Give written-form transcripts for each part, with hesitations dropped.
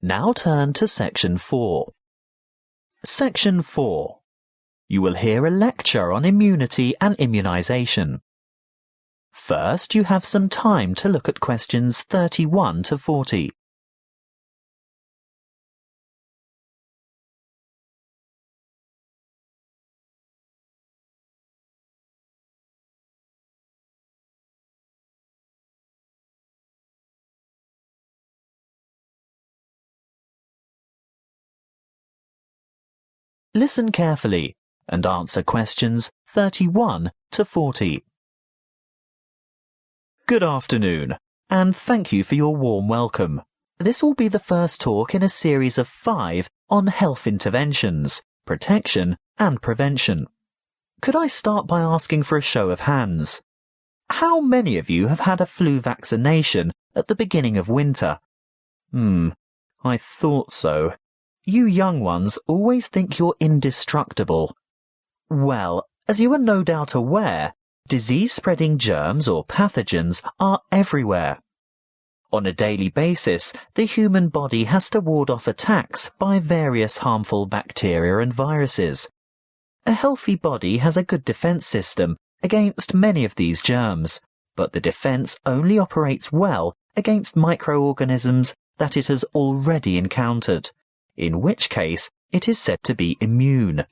Now turn to Section 4. Section 4. You will hear a lecture on immunity and immunization. First, you have some time to look at questions 31 to 40. Listen carefully and answer questions 31 to 40. Good afternoon, and thank you for your warm welcome. This will be the first talk in a series of 5 on health interventions, protection and prevention. Could I start by asking for a show of hands? How many of you have had a flu vaccination at the beginning of winter? I thought so. You young ones always think you're indestructible. Well, as you are no doubt aware, disease-spreading germs or pathogens are everywhere. On a daily basis, the human body has to ward off attacks by various harmful bacteria and viruses. A healthy body has a good defense system against many of these germs, but the defense only operates well against microorganisms that it has already encountered, in which case it is said to be immune.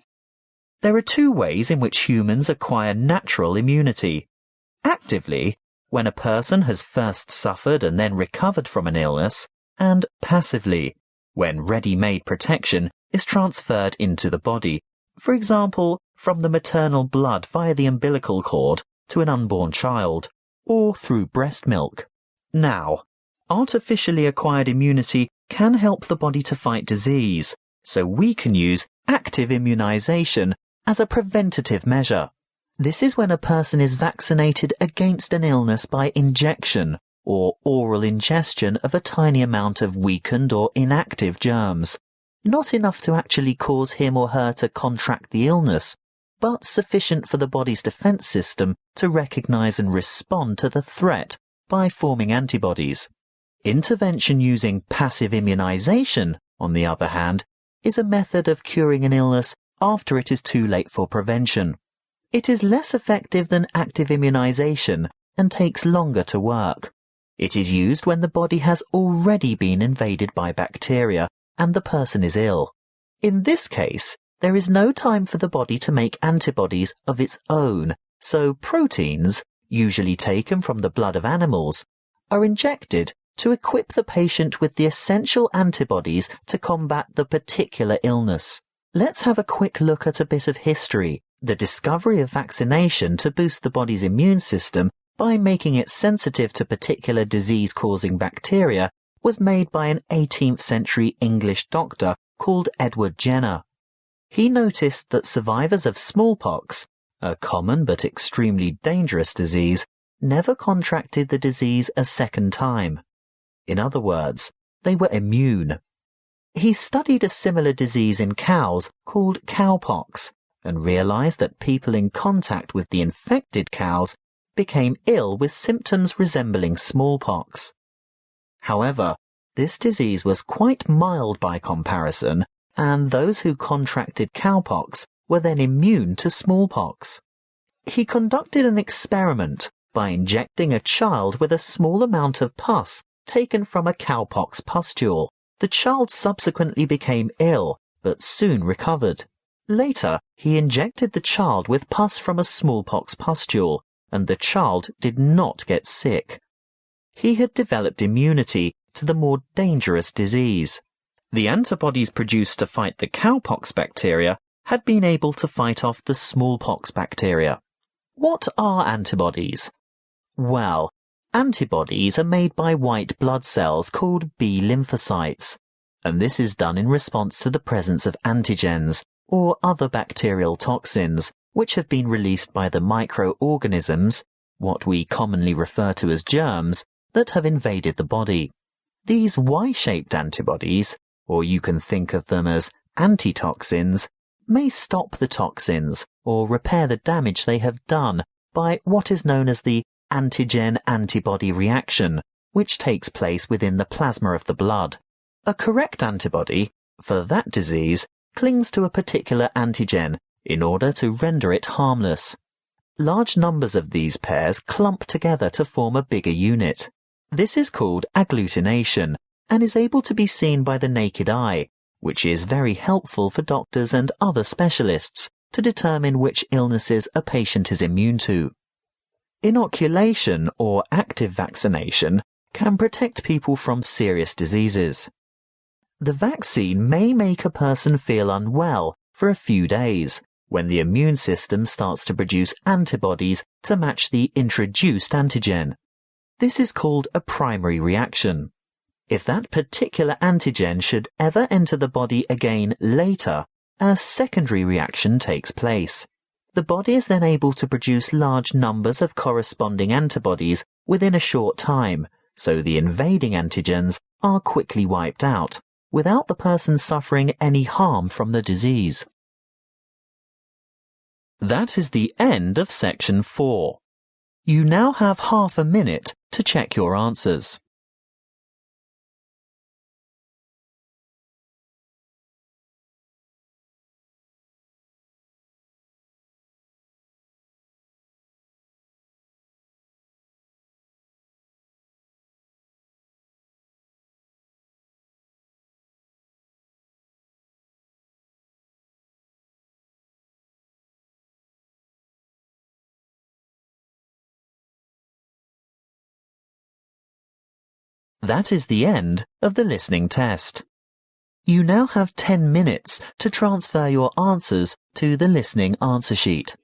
There are 2 ways in which humans acquire natural immunity. Actively, when a person has first suffered and then recovered from an illness, and passively, when ready-made protection is transferred into the body, for example, from the maternal blood via the umbilical cord to an unborn child, or through breast milk. Now, artificially acquired immunity can help the body to fight disease, so we can use active immunization as a preventative measure. This is when a person is vaccinated against an illness by injection or oral ingestion of a tiny amount of weakened or inactive germs, not enough to actually cause him or her to contract the illness, but sufficient for the body's defense system to recognize and respond to the threat by forming antibodies. Intervention using passive immunization, on the other hand, is a method of curing an illness after it is too late for prevention. It is less effective than active immunization and takes longer to work. It is used when the body has already been invaded by bacteria and the person is ill. In this case, there is no time for the body to make antibodies of its own, so proteins, usually taken from the blood of animals, are injected to equip the patient with the essential antibodies to combat the particular illness. Let's have a quick look at a bit of history. The discovery of vaccination to boost the body's immune system by making it sensitive to particular disease-causing bacteria was made by an 18th century English doctor called Edward Jenner. He noticed that survivors of smallpox, a common but extremely dangerous disease, never contracted the disease a second time. In other words, they were immune. He studied a similar disease in cows called cowpox and realized that people in contact with the infected cows became ill with symptoms resembling smallpox. However, this disease was quite mild by comparison, and those who contracted cowpox were then immune to smallpox. He conducted an experiment by injecting a child with a small amount of pus taken from a cowpox pustule. The child subsequently became ill, but soon recovered. Later, he injected the child with pus from a smallpox pustule, and the child did not get sick. He had developed immunity to the more dangerous disease. The antibodies produced to fight the cowpox bacteria had been able to fight off the smallpox bacteria. What are antibodies? Well, antibodies are made by white blood cells called B lymphocytes, and this is done in response to the presence of antigens, or other bacterial toxins, which have been released by the microorganisms, what we commonly refer to as germs, that have invaded the body. These Y-shaped antibodies, or you can think of them as antitoxins, may stop the toxins or repair the damage they have done by what is known as the antigen-antibody reaction, which takes place within the plasma of the blood. A correct antibody for that disease clings to a particular antigen in order to render it harmless. Large numbers of these pairs clump together to form a bigger unit. This is called agglutination and is able to be seen by the naked eye, which is very helpful for doctors and other specialists to determine which illnesses a patient is immune to. Inoculation or active vaccination can protect people from serious diseases. The vaccine may make a person feel unwell for a few days when the immune system starts to produce antibodies to match the introduced antigen. This is called a primary reaction. If that particular antigen should ever enter the body again later, a secondary reaction takes place. The body is then able to produce large numbers of corresponding antibodies within a short time, so the invading antigens are quickly wiped out, without the person suffering any harm from the disease. That is the end of section 4. You now have half a minute to check your answers. That is the end of the listening test. You now have 10 minutes to transfer your answers to the listening answer sheet.